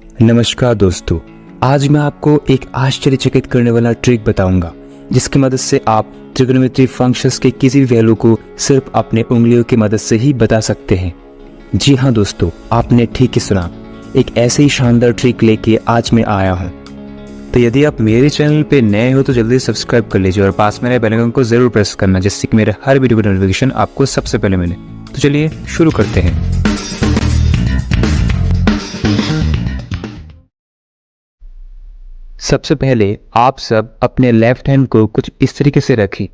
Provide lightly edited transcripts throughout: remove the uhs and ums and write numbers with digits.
नमस्कार दोस्तों, आज मैं आपको एक आश्चर्यचकित करने वाला ट्रिक बताऊंगा जिसकी मदद से आप ट्रिग्नोमेट्री फंक्शंस के किसी भी वैल्यू को सिर्फ अपने उंगलियों की मदद से ही बता सकते हैं। जी हाँ दोस्तों, आपने ठीक ही सुना, एक ऐसे ही शानदार ट्रिक लेके आज मैं आया हूँ। तो यदि आप मेरे चैनल पे नए हो तो जल्दी सब्सक्राइब कर लीजिए और पास में बेल आइकन को जरूर प्रेस करना, जिससे कि मेरे हर वीडियो की नोटिफिकेशन आपको सबसे पहले मिले। तो चलिए शुरू करते हैं। सबसे पहले आप सब अपने लेफ्ट हैंड को कुछ इस तरीके से रखें।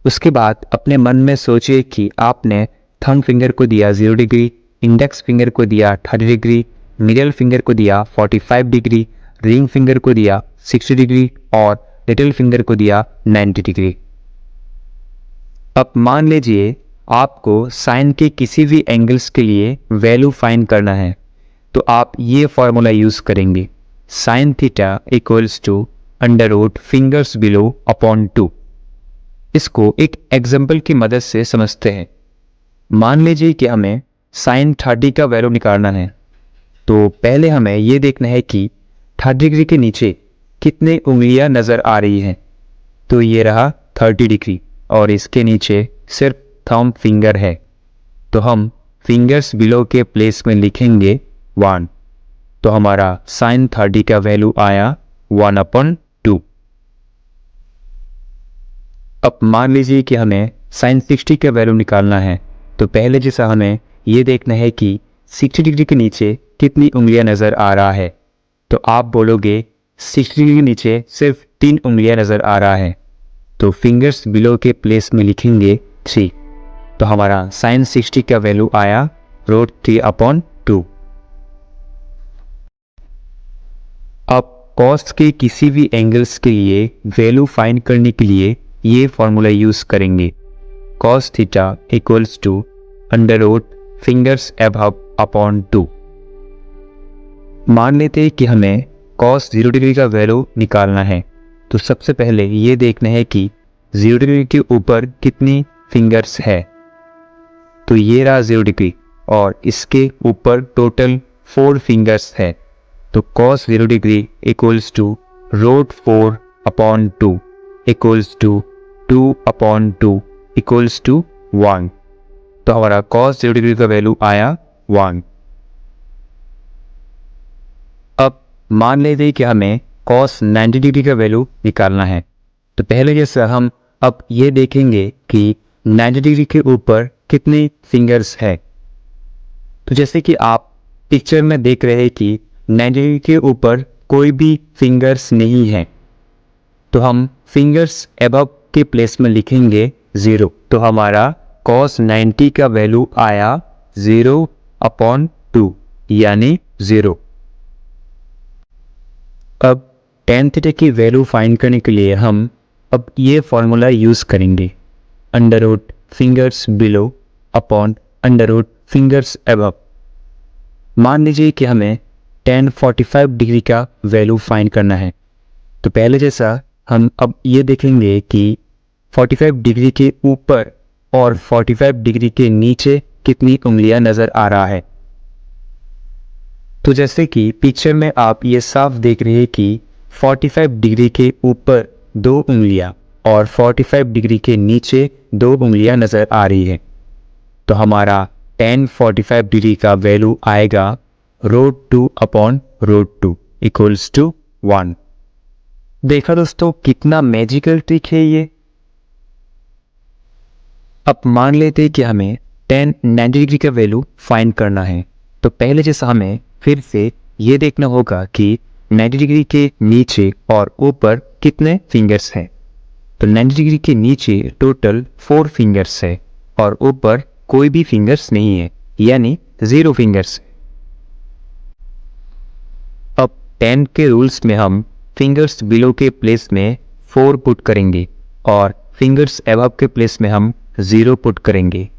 उसके बाद अपने मन में सोचिए कि आपने थंब फिंगर को दिया 0 डिग्री, इंडेक्स फिंगर को दिया 30 डिग्री, मिडिल फिंगर को दिया 45 डिग्री, रिंग फिंगर को दिया 60 डिग्री और लिटिल फिंगर को दिया 90 डिग्री। अब मान लीजिए आपको साइन के किसी भी एंगल्स के लिए वैल्यू फाइंड करना है, तो आप ये फॉर्मूला यूज करेंगे, sin theta equals to under root fingers below upon 2। इसको एक एग्जाम्पल की मदद से समझते हैं। मान लीजिए कि हमें sin 30 का वैल्यू निकालना है, तो पहले हमें ये देखना है कि 30 डिग्री के नीचे कितने उंगलियां नजर आ रही हैं। तो ये रहा 30 डिग्री और इसके नीचे सिर्फ थंब फिंगर है, तो हम फिंगर्स बिलो के प्लेस में लिखेंगे 1। तो हमारा sin 30 का वैल्यू आया 1/2। अब मान लीजिए कि हमें sin 60 का वैल्यू निकालना है, तो पहले जैसा हमें ये देखना है कि 60 डिग्री के नीचे कितनी उंगलियां नज़र आ रहा है। तो आप बोलोगे 60 डिग्री के नीचे सिर्फ 3 उंगलियां नज़र आ रहा है, तो फिंगर्स बिलो के प्लेस में लिखेंगे 3। तो हमारा sin 60 का वैल्यू आया √3/2। अब कॉस के किसी भी एंगल्स के लिए वैल्यू फाइंड करने के लिए ये फॉर्मूला यूज करेंगे, cos theta equals to under root fingers above upon 2। मान लेते हैं कि हमें cos 0 डिग्री का वैल्यू निकालना है, तो सबसे पहले ये देखना है कि 0 डिग्री के ऊपर कितनी फिंगर्स है। तो ये रहा 0 डिग्री और इसके ऊपर टोटल 4 फिंगर्स है। तो cos 0 degree equals to √4/2 equals to 2/2 equals to 1। तो हमारा cos 0 डिग्री का वैल्यू आया 1। अब मान लेते हैं कि हमें cos 90 डिग्री का वैल्यू निकालना है, तो पहले जैसा हम अब ये देखेंगे कि 90 डिग्री के ऊपर कितनी फिंगर्स है। तो जैसे कि आप पिक्चर में देख रहे हैं कि 90 डिग्री के ऊपर कोई भी फिंगर्स नहीं है, तो हम फिंगर्स अबव के प्लेस में लिखेंगे 0। तो हमारा cos 90 का वैल्यू आया 0/2 यानी 0। अब tan थीटा की वैल्यू फाइंड करने के लिए हम अब ये फॉर्मूला यूज करेंगे, under root fingers below upon under root fingers above. मान लीजिए कि हमें tan 45 डिग्री का वैल्यू फाइंड करना है, तो पहले जैसा हम अब ये देखेंगे कि 45 डिग्री के ऊपर और 45 डिग्री के नीचे कितनी उंगलियां नजर आ रहा है। तो जैसे कि पिक्चर में आप ये साफ देख रहे हैं कि 45 डिग्री के ऊपर 2 उंगलियां और 45 डिग्री के नीचे 2 उंगलियां नजर आ रही है। तो हमारा tan 45 डिग्री का वैल्यू आएगा √2/√2 इक्वल्स टू 1। देखा दोस्तों, कितना मैजिकल ट्रिक है ये। अब मान लेते हैं कि हमें tan 90 डिग्री का वैल्यू फाइंड करना है, तो पहले जैसा हमें फिर से ये देखना होगा कि 90 डिग्री के नीचे और ऊपर कितने फिंगर्स हैं। तो 90 डिग्री के नीचे टोटल 4 फिंगर्स है और ऊपर कोई भी फिंगर्स नहीं है, यानी 0 फिंगर्स। अब 10 के रूल्स में हम फिंगर्स बिलो के प्लेस में 4 पुट करेंगे और फिंगर्स अबव के प्लेस में हम 0 पुट करेंगे।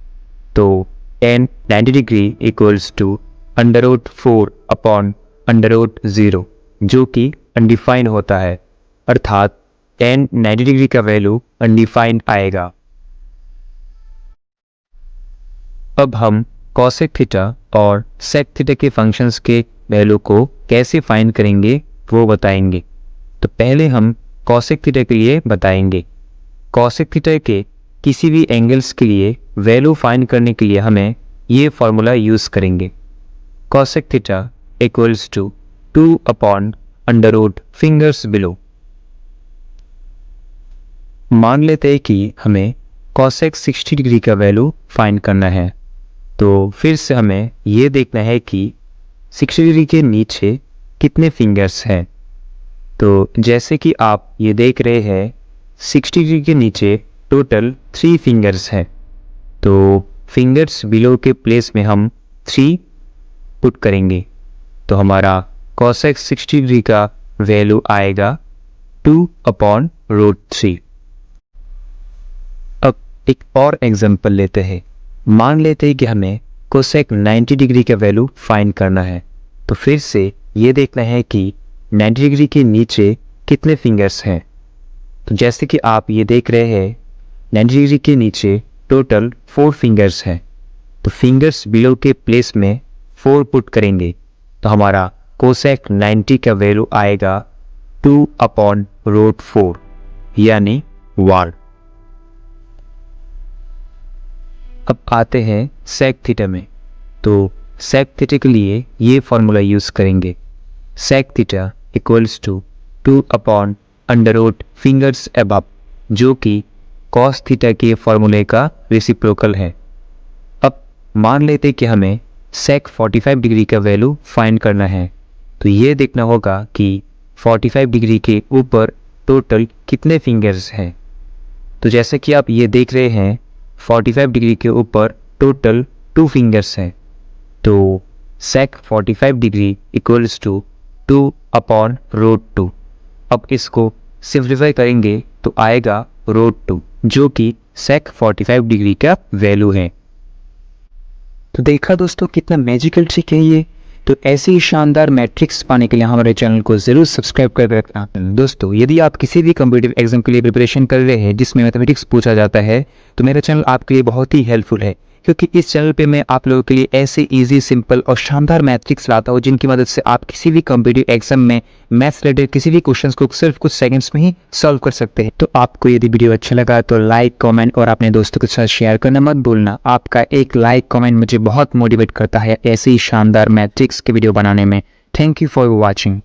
तो tan 90 degree equals to under root 4/√0, जो कि अनडिफाइंड होता है, अर्थात tan 90 डिग्री का वैल्यू अनडिफाइंड आएगा। अब हम cosec थीटा और sec थीटा के फंक्शंस के वैल्यू को कैसे फाइंड करेंगे वो बताएंगे। तो पहले हम कॉसेक थीटा के लिए बताएंगे। कॉसेक थीटा के किसी भी एंगल्स के लिए वैल्यू फाइंड करने के लिए हमें ये फॉर्मूला यूज़ करेंगे। Cosec theta equals to 2/√ fingers below. मान लेते हैं कि हमें कॉसेक 60 डिग्री का वैल्यू फाइंड करना है। तो फिर से हमें ये देखना है कि 60 डिग्री के नीचे कितने फिंगर्स हैं। तो जैसे कि आप ये देख रहे हैं 60 डिग्री के नीचे टोटल 3 फिंगर्स हैं। तो फिंगर्स बिलो के प्लेस में हम 3 पुट करेंगे। तो हमारा कॉसेक 60 डिग्री का वैल्यू आएगा 2/√3। अब एक और एग्जांपल लेते हैं। मान लेते हैं कि हमें कोसेक 90 डिग्री का वैल्यू फाइंड करना है। तो फिर से ये देखना है कि 90 डिग्री के नीचे कितने फिंगर्स हैं। तो जैसे कि आप ये देख रहे हैं 90 डिग्री के नीचे टोटल 4 फिंगर्स हैं। तो फिंगर्स बिलो के प्लेस में 4 पुट करेंगे। तो हमारा कोसेक 90 का वैल्यू आएगा 2/√4 यानी 1। अब आते हैं सेक थीटा में। तो सेक थीटा के लिए ये फॉर्मूला यूज़ करेंगे। Sec theta equals to 2/√ fingers above, जो कि कॉस थीटा के फॉर्मूले का रेसिप्रोकल है। अब मान लेते कि हमें सेक 45 डिग्री का वैल्यू फाइंड करना है। तो ये देखना होगा कि 45 डिग्री के ऊपर टोटल कितने फिंगर्स हैं। तो जैसे कि आप ये देख रहे हैं 45 डिग्री के ऊपर टोटल 2 फिंगर्स हैं। तो सेक 45 डिग्री इक्वल्स टू 2/√2। अब इसको सिंप्लीफाई करेंगे तो आएगा √2, जो कि सेक 45 डिग्री का वैल्यू है। तो देखा दोस्तों कितना मैजिकल ट्रिक है ये। तो ऐसे ही शानदार मैट्रिक्स पाने के लिए हमारे चैनल को ज़रूर सब्सक्राइब कर रखना। दोस्तों यदि आप किसी भी कॉम्पिटिटिव एग्जाम के लिए प्रिपरेशन कर रहे हैं जिसमें मैथमेटिक्स पूछा जाता है, तो मेरा चैनल आपके लिए बहुत ही हेल्पफुल है, क्योंकि इस चैनल पे मैं आप लोगों के लिए ऐसे इजी, सिंपल और शानदार मैट्रिक्स लाता हूँ जिनकी मदद से आप किसी भी कॉम्पिटिटिव एग्जाम में मैथ्स रिलेटेड किसी भी क्वेश्चंस को सिर्फ कुछ सेकंड्स में ही सॉल्व कर सकते हैं। तो आपको यदि वीडियो अच्छा लगा तो लाइक, कमेंट और अपने दोस्तों के साथ शेयर करना मत भूलना। आपका एक लाइक, कमेंट मुझे बहुत मोटिवेट करता है ऐसे ही शानदार मैट्रिक्स के वीडियो बनाने में। Thank you for watching.